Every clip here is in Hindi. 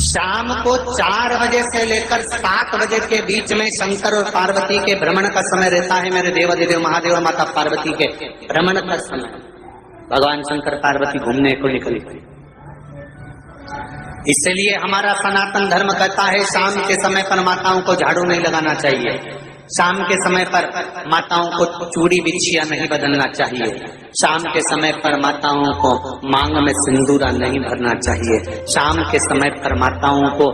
शाम को 4 बजे से लेकर 7 बजे के बीच में शंकर और पार्वती के भ्रमण का समय रहता है। मेरे देवाधिदेव महादेव माता पार्वती के भ्रमण का समय, भगवान शंकर पार्वती घूमने को निकले। इसलिए हमारा सनातन धर्म कहता है शाम के समय पर माताओं को झाड़ू नहीं लगाना चाहिए, शाम के समय पर माताओं को चूड़ी बिछिया नहीं बदलना चाहिए, शाम के समय पर माताओं को मांग में सिंदूरा नहीं भरना चाहिए, शाम के समय पर माताओं को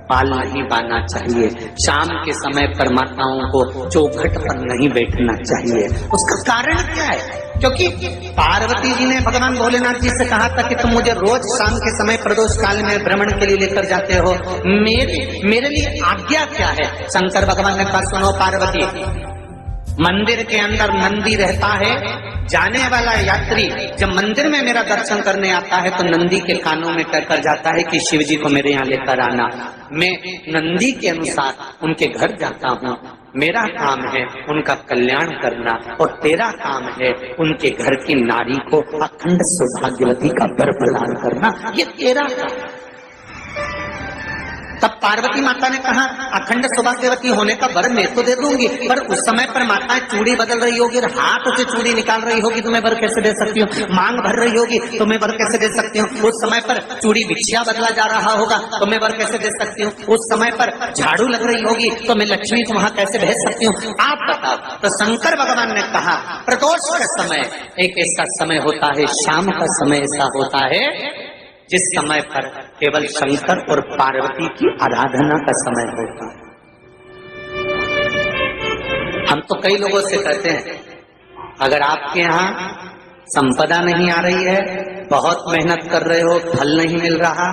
बाल नहीं बांधना चाहिए, शाम के समय पर माताओं को चौखट पर नहीं बैठना चाहिए। उसका कारण क्या है? क्योंकि पार्वती जी ने भगवान भोलेनाथ जी से कहा था कि तुम मुझे रोज शाम के समय प्रदोष काल में भ्रमण के लिए लेकर जाते हो, मेरे लिए आज्ञा क्या है? शंकर भगवान ने कहा सुनो पार्वती, मंदिर के अंदर नंदी रहता है, जाने वाला यात्री जब मंदिर में मेरा दर्शन करने आता है तो नंदी के कानों में कहकर जाता है कि शिव जी को मेरे यहाँ लेकर आना। मैं नंदी के अनुसार उनके घर जाता हूँ, मेरा काम है उनका कल्याण करना और तेरा काम है उनके घर की नारी को अखंड सौभाग्यवती का वर प्रदान करना, ये तेरा काम। तब पार्वती माता ने कहा अखंड सौभाग्यवती होने का वर मैं तो दे दूंगी, पर उस समय पर माता चूड़ी बदल रही होगी और हाथ से चूड़ी निकाल रही होगी तो मैं वर कैसे दे सकती हूँ? मांग भर रही होगी तो मैं वर कैसे दे सकती हूँ? उस समय पर चूड़ी बिछिया बदला जा रहा होगा तो मैं वर कैसे दे सकती हूँ? उस समय पर झाड़ू लग रही होगी तो मैं लक्ष्मी को वहां कैसे भेज सकती हूँ? आप बताओ। तो शंकर भगवान ने कहा प्रदोष का समय एक ऐसा समय होता है, शाम का समय ऐसा होता है जिस समय पर केवल शंकर और पार्वती की आराधना का समय होता है। हम तो कई लोगों से कहते हैं अगर आपके यहाँ संपदा नहीं आ रही है, बहुत मेहनत कर रहे हो, फल नहीं मिल रहा,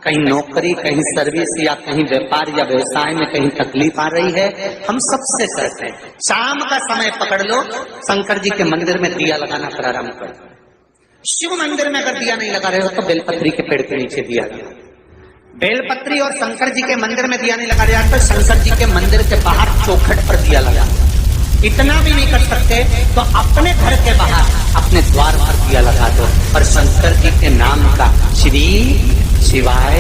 कहीं नौकरी, कहीं सर्विस या कहीं व्यापार या व्यवसाय में कहीं तकलीफ आ रही है, हम सबसे कहते हैं शाम का समय पकड़ लो, शंकर जी के मंदिर में दिया लगाना प्रारंभ करो। शिव मंदिर में अगर दिया नहीं लगा रहे हो तो बेलपत्री के पेड़ के नीचे दिया लगा। बेलपत्री और शंकर जी के मंदिर में दिया नहीं लगा रहा तो शंकर जी के मंदिर के बाहर चौखट पर दिया लगा। इतना भी नहीं कर सकते तो अपने घर के बाहर अपने द्वार पर दिया लगा दो और शंकर जी के नाम का श्री शिवाय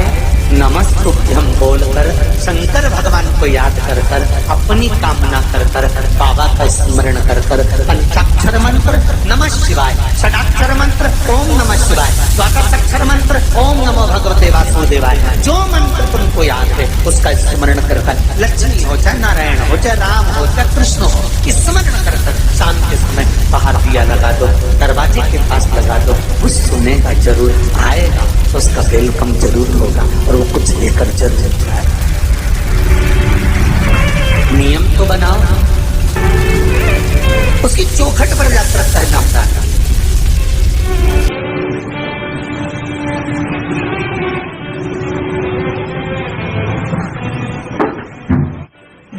नमस्तुभ्यं बोलकर शंकर भगवान को याद कर कर अपनी कामना कर कर बाबा का स्मरण कर कर पंचाक्षर मंत्र नमः शिवाय, षडाक्षर मंत्र ओम नमः शिवाय, द्वादशाक्षर मंत्र ओम नमो भगवते वासुदेवाय, जो मंत्र तुमको याद है उसका स्मरण कर कर लक्ष्मी हो चाहे नारायण हो चाहे राम हो चाहे कृष्ण हो, स्मरण कर कर शाम के समय बाहर दिया लगा दो, दरवाजे के पास लगा दो, कुछ सुनेगा जरूर, आएगा तो उसका वेलकम जरूर होगा और वो कुछ लेकर जरूर जाएगा। नियम तो बनाओ, उसकी चौखट पर जाकर करना होता है।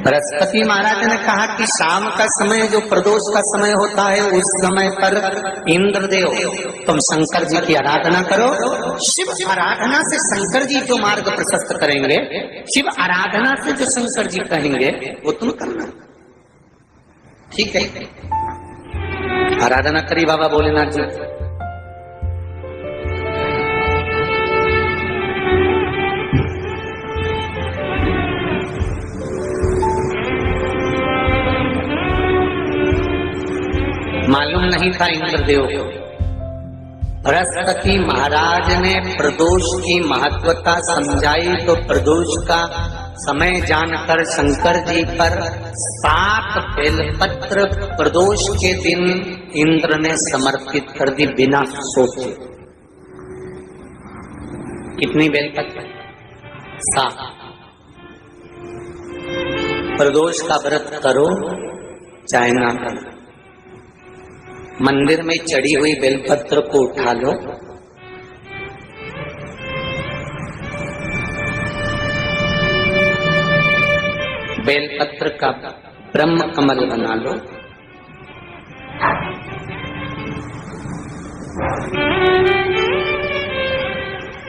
बृहस्पति महाराज ने कहा कि शाम का समय जो प्रदोष का समय होता है उस समय पर इंद्रदेव तुम शंकर जी की आराधना करो। शिव आराधना से शंकर जी जो मार्ग प्रशस्त करेंगे, शिव आराधना से जो शंकर जी कहेंगे वो तुम करना, ठीक है? आराधना करी बाबा भोलेनाथ जी। मालूम नहीं था इंद्रदेव को। बृहस्पति महाराज ने प्रदोष की महत्वता समझाई तो प्रदोष का समय जानकर शंकर जी पर 7 बेलपत्र प्रदोष के दिन इंद्र ने समर्पित कर दी बिना सोचे। कितनी बेलपत्र? 7। प्रदोष का व्रत करो चाहे ना करो, मंदिर में चढ़ी हुई बेलपत्र को उठा लो, बेलपत्र का ब्रह्म कमल बना लो,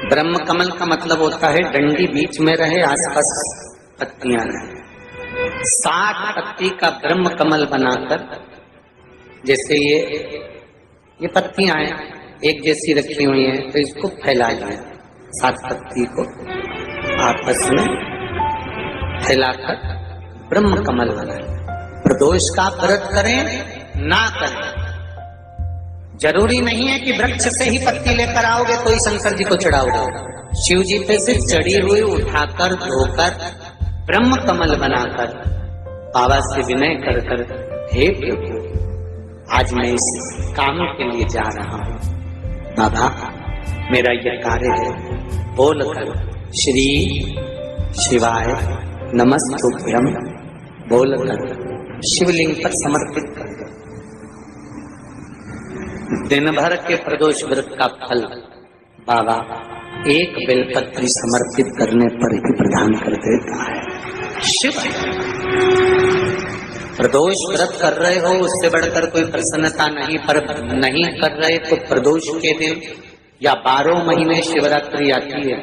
ब्रह्म कमल का मतलब होता है डंडी बीच में रहे, आसपास पत्तियां रहे। 7 पत्ती का ब्रह्म कमल बनाकर, जैसे ये पत्तियां हैं एक जैसी रखी हुई हैं तो इसको फैलाइए 7 पत्ती को आपस में फैलाकर ब्रह्म कमल बनाए। प्रदोष का व्रत करें ना करें, जरूरी नहीं है कि वृक्ष से ही पत्ती लेकर आओगे तो ही शंकर जी को चढ़ाओगे। शिव जी पे से चढ़ी हुई उठाकर धोकर ब्रह्म कमल बनाकर बाबा से विनय कर कर, हे प्रभु आज मैं इस काम के लिए जा रहा हूं, बाबा मेरा यह कार्य है, बोलकर श्री शिवाय नमस्तुभ्यम बोलकर शिवलिंग पर समर्पित कर दो। दिन भर के प्रदोष व्रत का फल बाबा एक बेलपत्री समर्पित करने पर ही प्रदान कर देता है। शिव प्रदोष व्रत कर रहे हो उससे बढ़कर कोई प्रसन्नता नहीं, पर नहीं कर रहे तो प्रदोष के दिन या 12 महीने शिवरात्रि आती है